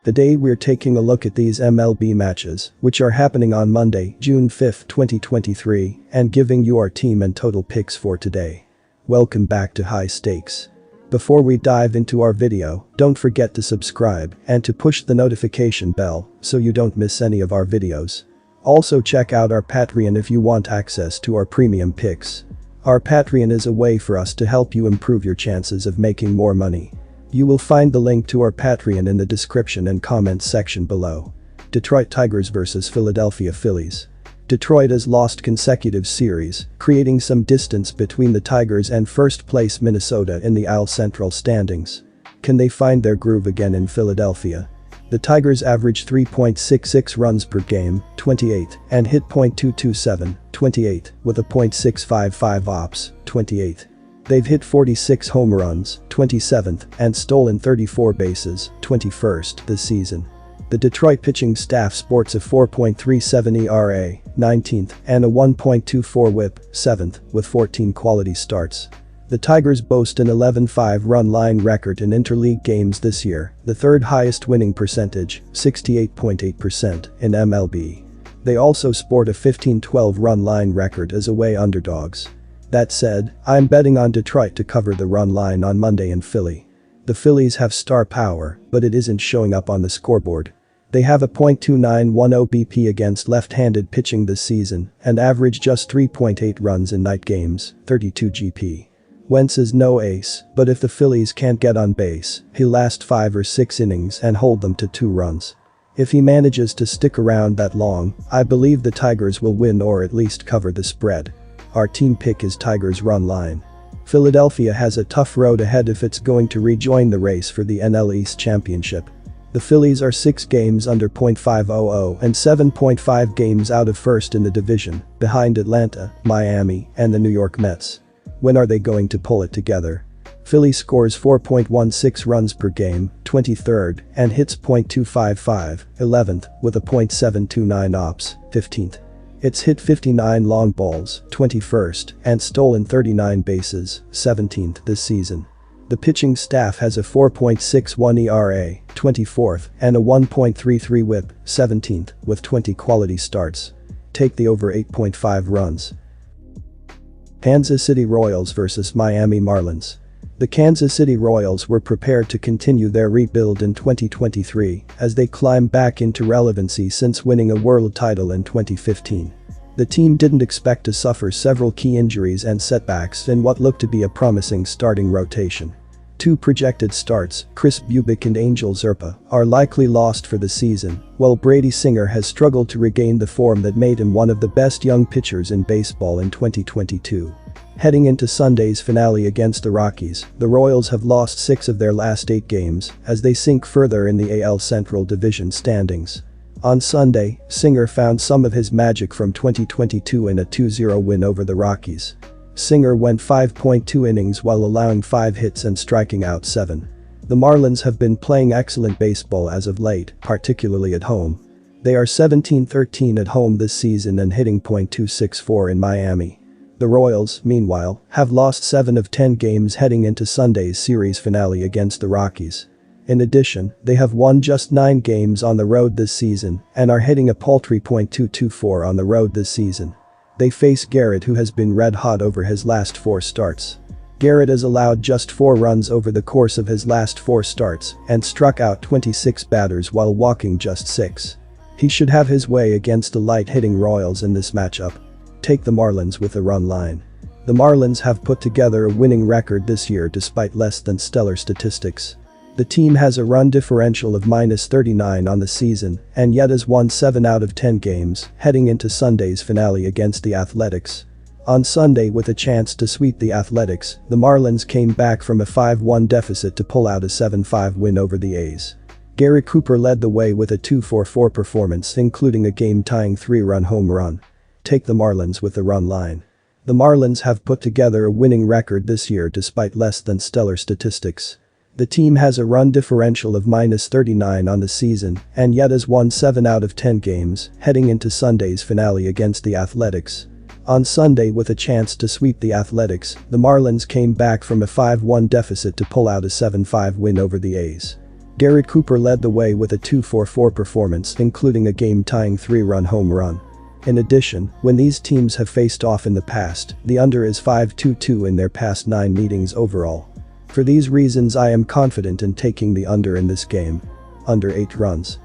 Today we're taking a look at these MLB matches, which are happening on Monday, June 5, 2023, and giving you our team and total picks for today. Welcome back to High Stakes. Before we dive into our video, don't forget to subscribe and to push the notification bell so you don't miss any of our videos. Also check out our Patreon if you want access to our premium picks. Our Patreon is a way for us to help you improve your chances of making more money. You will find the link to our Patreon in the description and comments section below. Detroit Tigers vs Philadelphia Phillies. Detroit has lost consecutive series, creating some distance between the Tigers and first-place Minnesota in the AL Central standings. Can they find their groove again in Philadelphia? The Tigers average 3.66 runs per game, 28, and hit .227, 28, with a .655 ops, 28. They've hit 46 home runs, 27th, and stolen 34 bases, 21st, this season. The Detroit pitching staff sports a 4.37 ERA, 19th, and a 1.24 WHIP, 7th, with 14 quality starts. The Tigers boast an 11-5 run line record in interleague games this year, the third highest winning percentage, 68.8%, in MLB. They also sport a 15-12 run line record as away underdogs. That said, I'm betting on Detroit to cover the run line on Monday in Philly. The Phillies have star power, but it isn't showing up on the scoreboard. They have a .2910 BP against left-handed pitching this season and average just 3.8 runs in night games, 32 GP. Wentz is no ace, but if the Phillies can't get on base, he'll last 5 or 6 innings and hold them to 2 runs. If he manages to stick around that long, I believe the Tigers will win or at least cover the spread. Our team pick is Tigers run line. Philadelphia has a tough road ahead if it's going to rejoin the race for the NL East Championship. The Phillies are 6 games under .500 and 7.5 games out of first in the division, behind Atlanta, Miami, and the New York Mets. When are they going to pull it together? Philly scores 4.16 runs per game, 23rd, and hits .255, 11th, with a .729 ops, 15th. It's hit 59 long balls, 21st, and stolen 39 bases, 17th this season. The pitching staff has a 4.61 ERA, 24th, and a 1.33 WHIP, 17th, with 20 quality starts. Take the over 8.5 runs. Kansas City Royals vs Miami Marlins. The Kansas City Royals were prepared to continue their rebuild in 2023 as they climb back into relevancy since winning a world title in 2015. The team didn't expect to suffer several key injuries and setbacks in what looked to be a promising starting rotation. 2 projected starts, Chris Bubic and Angel Zerpa, are likely lost for the season, while Brady Singer has struggled to regain the form that made him one of the best young pitchers in baseball in 2022. Heading into Sunday's finale against the Rockies, the Royals have lost 6 of their last 8 games as they sink further in the AL Central Division standings. On Sunday, Singer found some of his magic from 2022 in a 2-0 win over the Rockies. Singer went 5.2 innings while allowing 5 hits and striking out 7. The Marlins have been playing excellent baseball as of late, particularly at home. They are 17-13 at home this season and hitting .264 in Miami. The Royals, meanwhile, have lost 7 of 10 games heading into Sunday's series finale against the Rockies. In addition, they have won just 9 games on the road this season and are hitting a paltry .224 on the road this season. They face Garrett, who has been red hot over his last 4 starts. Garrett has allowed just 4 runs over the course of his last 4 starts and struck out 26 batters while walking just 6. He should have his way against the light-hitting Royals in this matchup. Take the Marlins with a run line. The Marlins have put together a winning record this year despite less than stellar statistics. The team has a run differential of -39 on the season and yet has won 7 out of 10 games heading into Sunday's finale against the Athletics. On Sunday, with a chance to sweep the Athletics, the Marlins came back from a 5-1 deficit to pull out a 7-5 win over the A's. Gary Cooper led the way with a 2-for-4 performance, including a game-tying 3-run home run. Take the Marlins with a run line. The Marlins have put together a winning record this year despite less than stellar statistics. The team has a run differential of -39 on the season and yet has won 7 out of 10 games heading into Sunday's finale against the Athletics. On Sunday, with a chance to sweep the Athletics, the Marlins came back from a 5-1 deficit to pull out a 7-5 win over the A's. Garrett Cooper led the way with a 2-for-4 performance, including a game-tying 3-run home run. In addition, when these teams have faced off in the past, the under is 5-2-2 in their past 9 meetings overall. For these reasons, I am confident in taking the under in this game. Under 8 runs.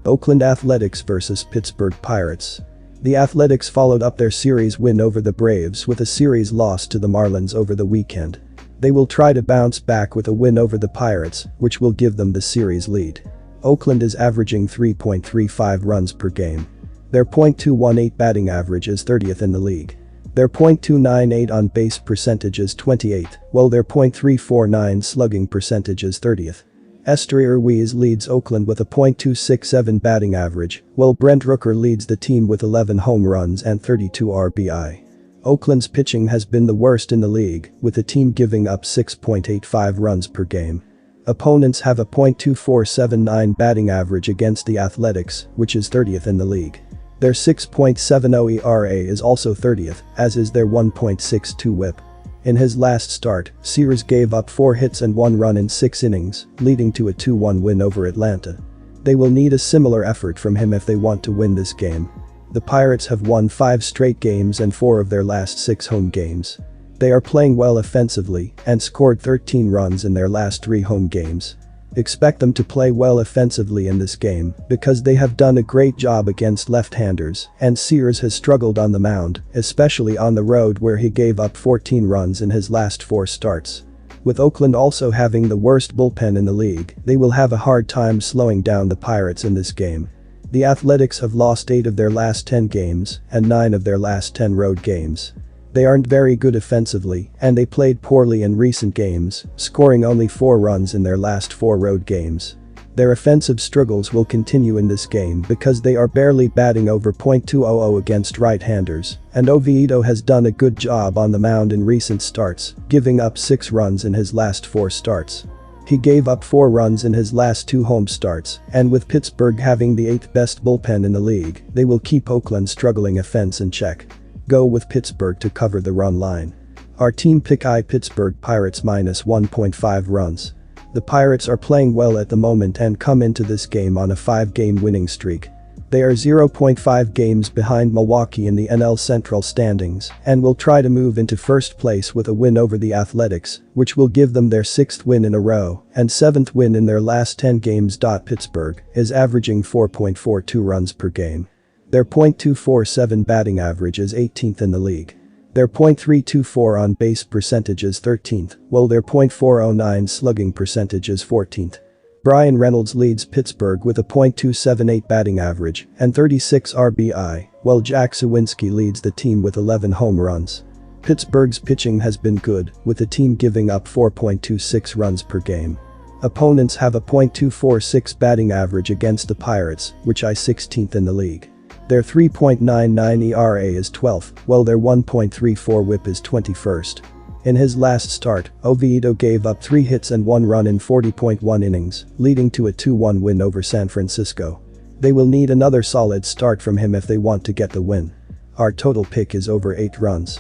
Oakland Athletics vs Pittsburgh Pirates. The Athletics followed up their series win over the Braves with a series loss to the Marlins over the weekend. They will try to bounce back with a win over the Pirates, which will give them the series lead. Oakland is averaging 3.35 runs per game. Their .218 batting average is 30th in the league. Their .298 on base percentage is 28th, while their .349 slugging percentage is 30th. Esteury Ruiz leads Oakland with a .267 batting average, while Brent Rooker leads the team with 11 home runs and 32 RBI. Oakland's pitching has been the worst in the league, with the team giving up 6.85 runs per game. Opponents have a .2479 batting average against the Athletics, which is 30th in the league. Their 6.70 ERA is also 30th, as is their 1.62 whip. In his last start, Sears gave up 4 hits and 1 run in 6 innings, leading to a 2-1 win over Atlanta. They will need a similar effort from him if they want to win this game. The Pirates have won 5 straight games and 4 of their last 6 home games. They are playing well offensively and scored 13 runs in their last 3 home games. Expect them to play well offensively in this game because they have done a great job against left-handers, and Sears has struggled on the mound, especially on the road where he gave up 14 runs in his last 4 starts. With Oakland also having the worst bullpen in the league, they will have a hard time slowing down the Pirates in this game. The Athletics have lost 8 of their last 10 games and 9 of their last 10 road games. They aren't very good offensively, and they played poorly in recent games, scoring only 4 runs in their last 4 road games. Their offensive struggles will continue in this game because they are barely batting over .200 against right-handers, and Oviedo has done a good job on the mound in recent starts, giving up 6 runs in his last 4 starts. He gave up 4 runs in his last 2 home starts, and with Pittsburgh having the 8th best bullpen in the league, they will keep Oakland's struggling offense in check. Go with Pittsburgh to cover the run line. Our team pick Pittsburgh Pirates minus 1.5 runs. The Pirates are playing well at the moment and come into this game on a 5-game winning streak. They are 0.5 games behind Milwaukee in the NL Central standings and will try to move into first place with a win over the Athletics, which will give them their 6th win in a row and 7th win in their last 10 games. Pittsburgh is averaging 4.42 runs per game. Their .247 batting average is 18th in the league. Their .324 on base percentage is 13th, while their .409 slugging percentage is 14th. Brian Reynolds leads Pittsburgh with a .278 batting average and 36 RBI, while Jack Suwinski leads the team with 11 home runs. Pittsburgh's pitching has been good, with the team giving up 4.26 runs per game. Opponents have a .246 batting average against the Pirates, which is 16th in the league. Their 3.99 ERA is 12th, while their 1.34 whip is 21st. In his last start, Oviedo gave up 3 hits and 1 run in 40.1 innings, leading to a 2-1 win over San Francisco. They will need another solid start from him if they want to get the win. Our total pick is over 8 runs.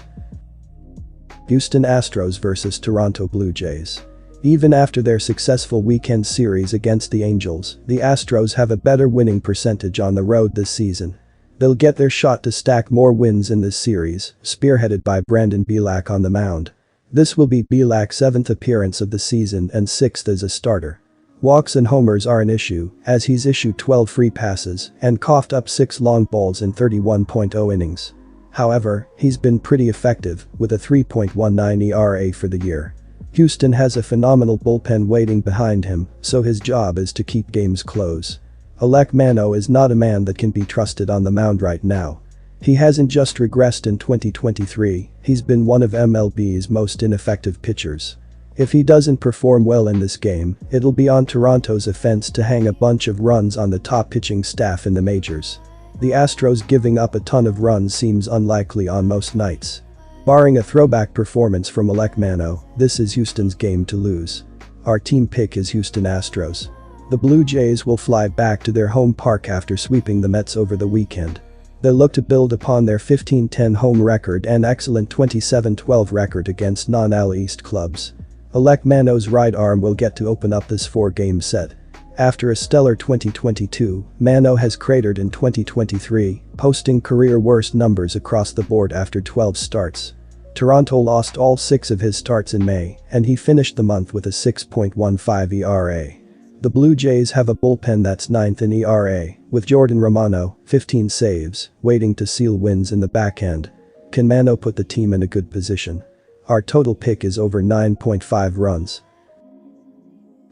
Houston Astros vs Toronto Blue Jays. Even after their successful weekend series against the Angels, the Astros have a better winning percentage on the road this season. They'll get their shot to stack more wins in this series, spearheaded by Brandon Bielak on the mound. This will be Bielak's 7th appearance of the season and 6th as a starter. Walks and homers are an issue, as he's issued 12 free passes and coughed up 6 long balls in 31.0 innings. However, he's been pretty effective, with a 3.19 ERA for the year. Houston has a phenomenal bullpen waiting behind him, so his job is to keep games close. Alek Manoah is not a man that can be trusted on the mound right now. He hasn't just regressed in 2023, he's been one of MLB's most ineffective pitchers. If he doesn't perform well in this game, it'll be on Toronto's offense to hang a bunch of runs on the top pitching staff in the majors. The Astros giving up a ton of runs seems unlikely on most nights. Barring a throwback performance from Alek Manoah, this is Houston's game to lose. Our team pick is Houston Astros. The Blue Jays will fly back to their home park after sweeping the Mets over the weekend. They'll look to build upon their 15-10 home record and excellent 27-12 record against non-AL East clubs. Alek Mano's right arm will get to open up this 4-game set. After a stellar 2022, Mano has cratered in 2023, posting career worst numbers across the board after 12 starts. Toronto lost all 6 of his starts in May, and he finished the month with a 6.15 ERA. The Blue Jays have a bullpen that's 9th in ERA, with Jordan Romano, 15 saves, waiting to seal wins in the back end. Can Mano put the team in a good position? Our total pick is over 9.5 runs.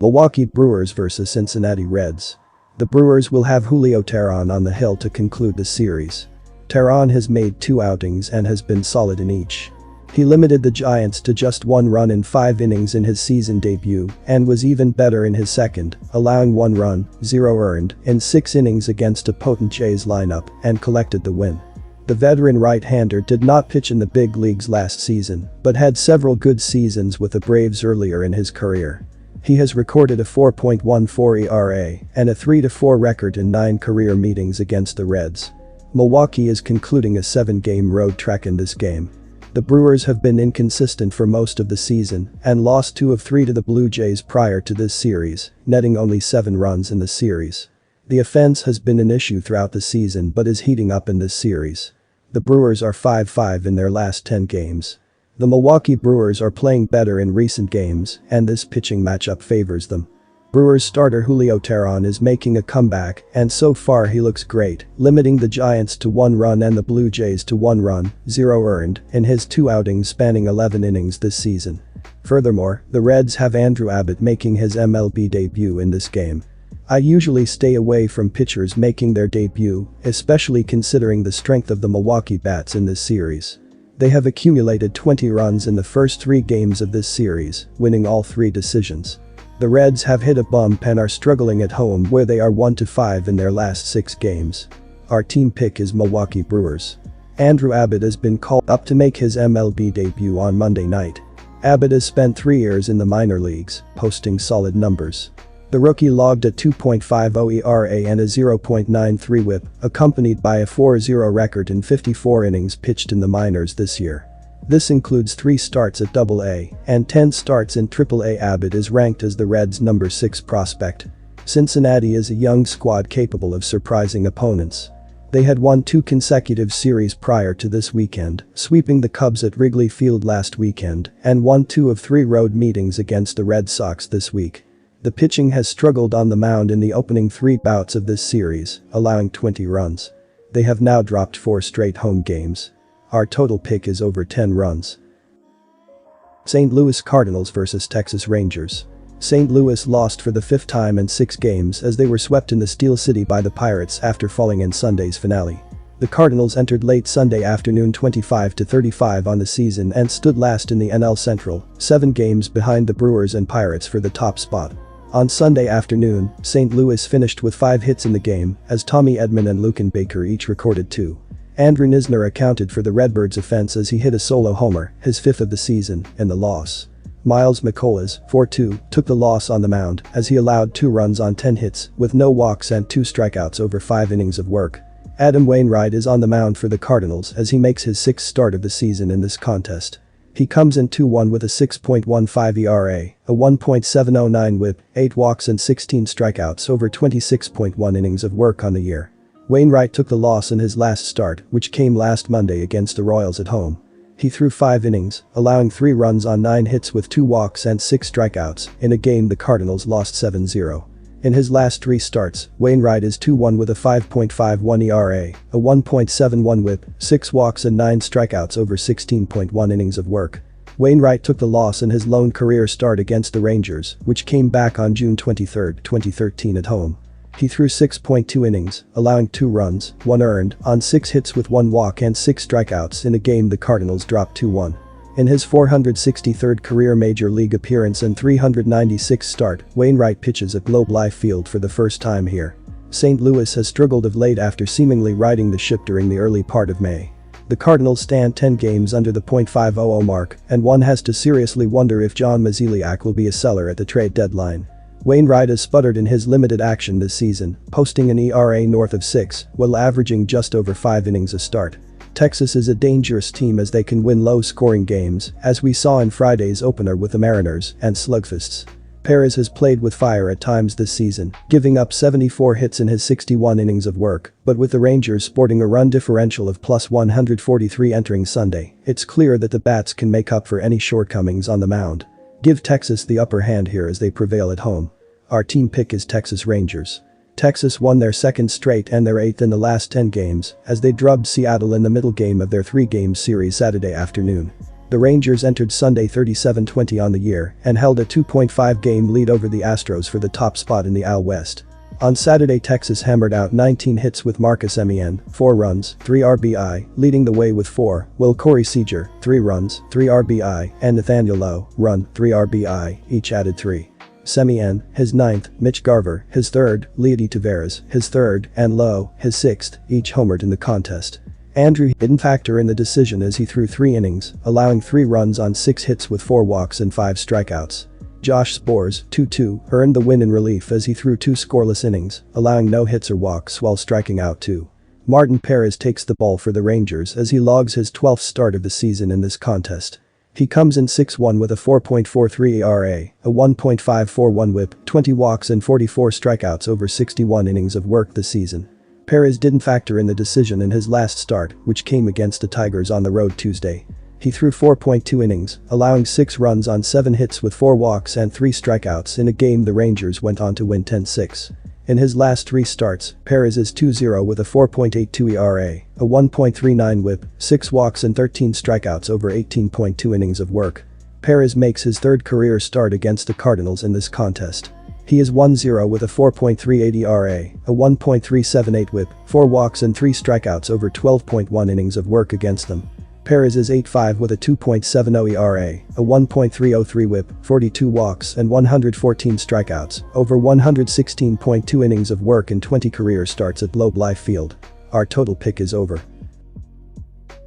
Milwaukee Brewers vs Cincinnati Reds. The Brewers will have Julio Teheran on the hill to conclude the series. Teheran has made 2 outings and has been solid in each. He limited the Giants to just 1 run in 5 innings in his season debut and was even better in his second, allowing 1 run, 0 earned, in 6 innings against a potent Jays lineup and collected the win. The veteran right-hander did not pitch in the big leagues last season but had several good seasons with the Braves earlier in his career. He has recorded a 4.14 ERA and a 3-4 record in 9 career meetings against the Reds. Milwaukee is concluding a 7-game road trek in this game. The Brewers have been inconsistent for most of the season and lost 2 of 3 to the Blue Jays prior to this series, netting only 7 runs in the series. The offense has been an issue throughout the season but is heating up in this series. The Brewers are 5-5 in their last 10 games. The Milwaukee Brewers are playing better in recent games, and this pitching matchup favors them. Brewers starter Julio Teheran is making a comeback, and so far he looks great, limiting the Giants to 1 run and the Blue Jays to 1 run, 0 earned, in his 2 outings spanning 11 innings this season. Furthermore, the Reds have Andrew Abbott making his MLB debut in this game. I usually stay away from pitchers making their debut, especially considering the strength of the Milwaukee bats in this series. They have accumulated 20 runs in the first 3 games of this series, winning all 3 decisions. The Reds have hit a bump and are struggling at home where they are 1-5 in their last 6 games. Our team pick is Milwaukee Brewers. Andrew Abbott has been called up to make his MLB debut on Monday night. Abbott has spent 3 years in the minor leagues, posting solid numbers. The rookie logged a 2.50 ERA and a 0.93 WHIP, accompanied by a 4-0 record in 54 innings pitched in the minors this year. This includes 3 starts at AA and 10 starts in AAA. Abbott is ranked as the Reds' number 6 prospect. Cincinnati is a young squad capable of surprising opponents. They had won 2 consecutive series prior to this weekend, sweeping the Cubs at Wrigley Field last weekend, and won 2 of 3 road meetings against the Red Sox this week. The pitching has struggled on the mound in the opening 3 bouts of this series, allowing 20 runs. They have now dropped 4 straight home games. Our total pick is over 10 runs. St. Louis Cardinals vs Texas Rangers. St. Louis lost for the 5th time in 6 games as they were swept in the Steel City by the Pirates after falling in Sunday's finale. The Cardinals entered late Sunday afternoon 25-35 on the season and stood last in the NL Central, 7 games behind the Brewers and Pirates for the top spot. On Sunday afternoon, St. Louis finished with 5 hits in the game as Tommy Edman and Lucan Baker each recorded 2. Andrew Knizner accounted for the Redbirds' offense as he hit a solo homer, his 5th of the season, in the loss. Miles McCollas, 4-2, took the loss on the mound as he allowed 2 runs on 10 hits with no walks and 2 strikeouts over 5 innings of work. Adam Wainwright is on the mound for the Cardinals as he makes his 6th start of the season in this contest. He comes in 2-1 with a 6.15 ERA, a 1.709 WHIP, 8 walks and 16 strikeouts over 26.1 innings of work on the year. Wainwright took the loss in his last start, which came last Monday against the Royals at home. He threw 5 innings, allowing 3 runs on 9 hits with 2 walks and 6 strikeouts in a game the Cardinals lost 7-0. In his last 3 starts, Wainwright is 2-1 with a 5.51 ERA, a 1.71 WHIP, 6 walks and 9 strikeouts over 16.1 innings of work. Wainwright took the loss in his lone career start against the Rangers, which came back on June 23, 2013 at home. He threw 6.2 innings, allowing 2 runs, 1 earned, on 6 hits with 1 walk and 6 strikeouts in a game the Cardinals dropped 2-1. In his 463rd career Major League appearance and 396th start, Wainwright pitches at Globe Life Field for the first time here. St. Louis has struggled of late after seemingly riding the ship during the early part of May. The Cardinals stand 10 games under the .500 mark, and one has to seriously wonder if John Mozeliak will be a seller at the trade deadline. Wainwright has sputtered in his limited action this season, posting an ERA north of 6 while averaging just over 5 innings a start. Texas is a dangerous team as they can win low-scoring games, as we saw in Friday's opener with the Mariners and slugfests. Perez has played with fire at times this season, giving up 74 hits in his 61 innings of work, but with the Rangers sporting a run differential of plus 143 entering Sunday, it's clear that the bats can make up for any shortcomings on the mound. Give Texas the upper hand here as they prevail at home. Our team pick is Texas Rangers. Texas won their second straight and their eighth in the last 10 games, as they drubbed Seattle in the middle game of their 3-game series Saturday afternoon. The Rangers entered Sunday 37-20 on the year and held a 2.5-game lead over the Astros for the top spot in the AL West. On Saturday, Texas hammered out 19 hits with Marcus Semien, 4 runs, 3 RBI, leading the way with 4, while Corey Seager, 3 runs, 3 RBI, and Nathaniel Lowe, run, 3 RBI, each added 3. Semien, his 9th, Mitch Garver, his 3rd, Leody Taveras, his 3rd, and Lowe, his 6th, each homered in the contest. Andrew didn't factor in the decision as he threw 3 innings, allowing 3 runs on 6 hits with 4 walks and 5 strikeouts. Josh Sborz, 2-2, earned the win in relief as he threw 2 scoreless innings, allowing no hits or walks while striking out 2. Martin Perez takes the ball for the Rangers as he logs his 12th start of the season in this contest. He comes in 6-1 with a 4.43 ERA, a 1.541 whip, 20 walks and 44 strikeouts over 61 innings of work this season. Perez didn't factor in the decision in his last start, which came against the Tigers on the road Tuesday. He threw 4.2 innings, allowing 6 runs on 7 hits with 4 walks and 3 strikeouts in a game the Rangers went on to win 10-6. In his last 3 starts, Perez is 2-0 with a 4.82 ERA, a 1.39 whip, 6 walks and 13 strikeouts over 18.2 innings of work. Perez makes his 3rd career start against the Cardinals in this contest. He is 1-0 with a 4.38 ERA, a 1.378 whip, 4 walks and 3 strikeouts over 12.1 innings of work against them. Perez is 8-5 with a 2.70 ERA, a 1.303 whip, 42 walks and 114 strikeouts over 116.2 innings of work in 20 career starts at Globe Life Field. Our total pick is over.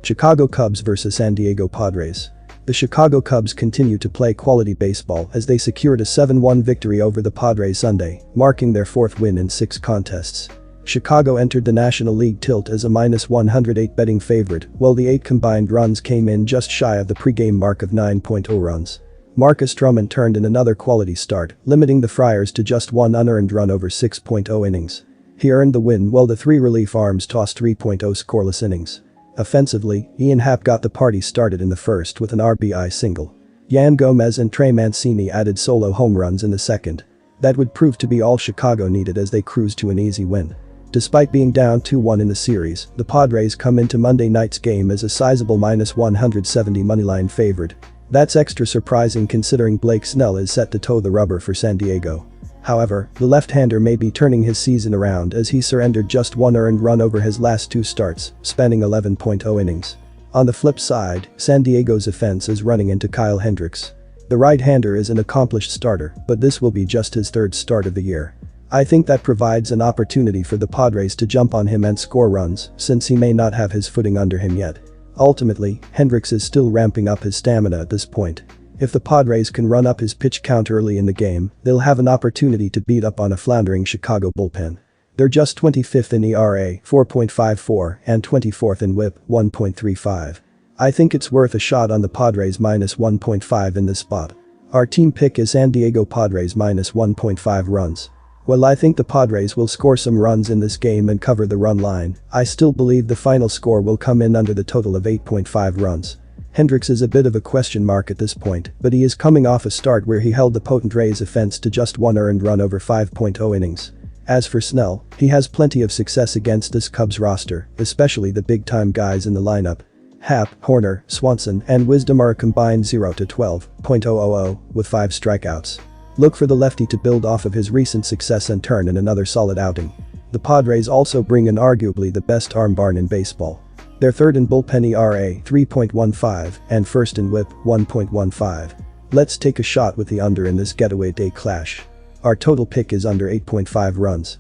Chicago Cubs vs San Diego Padres. The Chicago Cubs continue to play quality baseball as they secured a 7-1 victory over the Padres Sunday, marking their 4th win in 6 contests. Chicago entered the National League tilt as a -108 betting favorite, while the 8 combined runs came in just shy of the pregame mark of 9.0 runs. Marcus Stroman turned in another quality start, limiting the Friars to just 1 unearned run over 6.0 innings. He earned the win while the 3 relief arms tossed 3.0 scoreless innings. Offensively, Ian Happ got the party started in the first with an RBI single. Yan Gomez and Trey Mancini added solo home runs in the second. That would prove to be all Chicago needed as they cruised to an easy win. Despite being down 2-1 in the series, the Padres come into Monday night's game as a sizable -170 moneyline favorite. That's extra surprising considering Blake Snell is set to toe the rubber for San Diego. However, the left-hander may be turning his season around as he surrendered just 1 earned run over his last 2 starts, spanning 11.0 innings. On the flip side, San Diego's offense is running into Kyle Hendricks. The right-hander is an accomplished starter, but this will be just his 3rd start of the year. I think that provides an opportunity for the Padres to jump on him and score runs, since he may not have his footing under him yet. Ultimately, Hendricks is still ramping up his stamina at this point. If the Padres can run up his pitch count early in the game, they'll have an opportunity to beat up on a floundering Chicago bullpen. They're just 25th in ERA, 4.54, and 24th in WHIP, 1.35. I think it's worth a shot on the Padres -1.5 in this spot. Our team pick is San Diego Padres -1.5 runs. While I think the Padres will score some runs in this game and cover the run line, I still believe the final score will come in under the total of 8.5 runs. Hendricks is a bit of a question mark at this point, but he is coming off a start where he held the potent Rays offense to just 1 earned run over 5.0 innings. As for Snell, he has plenty of success against this Cubs roster, especially the big-time guys in the lineup. Happ, Horner, Swanson, and Wisdom are a combined 0 to 12.000 with 5 strikeouts. Look for the lefty to build off of his recent success and turn in another solid outing. The Padres also bring in arguably the best arm barn in baseball. They're 3rd in bullpen ERA, 3.15, and 1st in WHIP, 1.15. Let's take a shot with the under in this getaway day clash. Our total pick is under 8.5 runs.